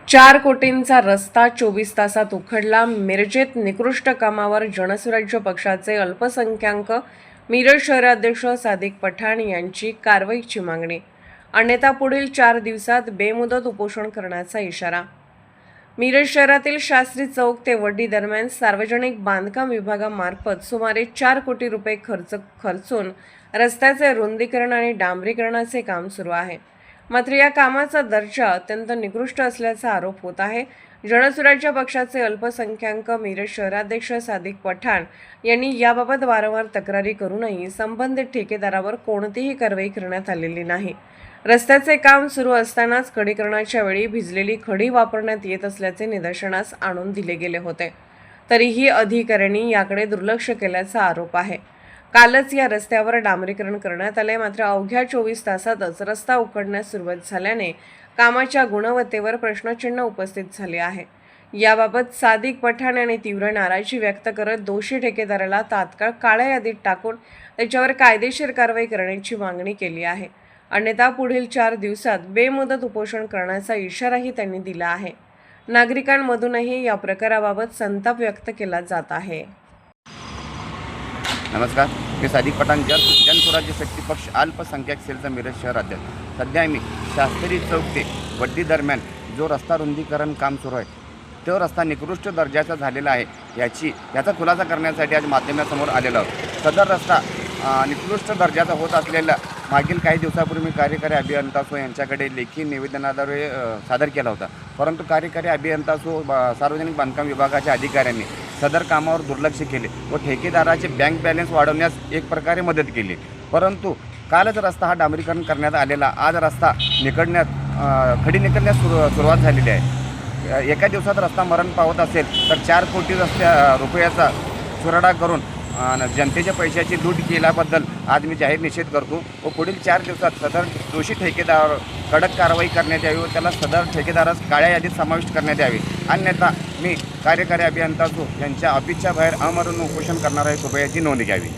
4 कोटींचा रस्ता 24 तासात उखडला. मिरजेत निकृष्ट कामावर जनसुराज्य पक्षाचे अल्पसंख्याक मिरज शहराध्यक्ष सादिक पठाण यांची कारवाईची मागणी. अन्यथा पुढील 4 दिवसात बेमुदत उपोषण करण्याचा इशारा. मिरज शहरातील शास्त्री चौक ते वड्डी दरम्यान सार्वजनिक बांधकाम विभागामार्फत सुमारे 4 कोटी रुपये खर्चून रस्त्याचे रुंदीकरण आणि डांबरीकरणाचे काम सुरू आहे. मात्र या कामाचा दर्जा अत्यंत निकृष्ट असल्याचा आरोप होत आहे. जनसुराज्य पक्षाचे अल्पसंख्याक मिरज शहराध्यक्ष सादिक पठाण यांनी याबाबत वारंवार तक्रारी करूनही संबंधित ठेकेदारावर कोणतीही कारवाई करण्यात आलेली नाही. रस्त्याचे काम सुरू असतानाच खडीकरणाच्या वेळी भिजलेली खडी वापरण्यात येत असल्याचे निदर्शनास आणून दिले गेले होते. तरीही अधिकाऱ्यांनी याकडे दुर्लक्ष केल्याचा आरोप आहे. कालच या रस्त्यावर डांबरीकरण करण्यात आले. मात्र अवघ्या 24 तासातच रस्ता उखडण्यास सुरुवात झाल्याने कामाच्या गुणवत्तेवर प्रश्नचिन्ह उपस्थित झाले आहे. याबाबत सादिक पठाण यांनी तीव्र नाराजी व्यक्त करत दोषी ठेकेदाराला तात्काळ काळ्या यादीत टाकून त्याच्यावर कायदेशीर कारवाई करण्याची मागणी केली आहे. अन्यथा पुढील 4 दिवसात बेमुदत उपोषण करण्याचा इशाराही त्यांनी दिला आहे. नागरिकांमधूनही या प्रकाराबाबत संताप व्यक्त केला जात आहे. नमस्कार, मी सादिक पठाण, जनसुराज्य शक्ती पक्ष अल्पसंख्याक सेलचा मिरज शहर अध्यक्ष. सध्या मी शास्त्री चौक ते वड्डी दरम्यान जो रस्ता रुंदीकरण काम सुरू आहे तो रस्ता निकृष्ट दर्जाचा झालेला आहे याचा खुलासा करण्यासाठी आज माध्यमासमोर आलेलो आहोत. सदर रस्ता निकृष्ट दर्जाचा होत असलेला मागील काही दिवसापूर्वी मी कार्यकारी अभियंता सो यांच्याकडे लेखी निवेदनाद्वारे सादर केला होता. परंतु कार्यकारी अभियंता सो सार्वजनिक बांधकाम विभागाच्या अधिकाऱ्यांनी सदर कामावर दुर्लक्ष केले व ठेकेदाराचे बँक बॅलन्स वाढवण्यास एक प्रकारे मदत केली. परंतु कालच रस्ता हा डांबरीकरण करण्यात आलेला आज रस्ता खडी निकडण्यास सुरुवात झालेली आहे. एका दिवसात रस्ता मरण पावत असेल तर 4 कोटी रुपयाचा चुराडा करून जनतेच्या पैशाची लूट केल्याबद्दल आज मी जाहीर निषेध करतो व पुढील 4 दिवसात सदर दोषी ठेकेदारावर कडक कारवाई करण्यात यावी व त्याला सदर ठेकेदारास काळ्या यादीत समाविष्ट करण्यात यावे. अन्यथा मी कार्यकारी अभियंता यांच्या ऑफिसच्या बाहेर अमरण उपोषण करणार आहे. कृपया याची नोंद घ्यावी.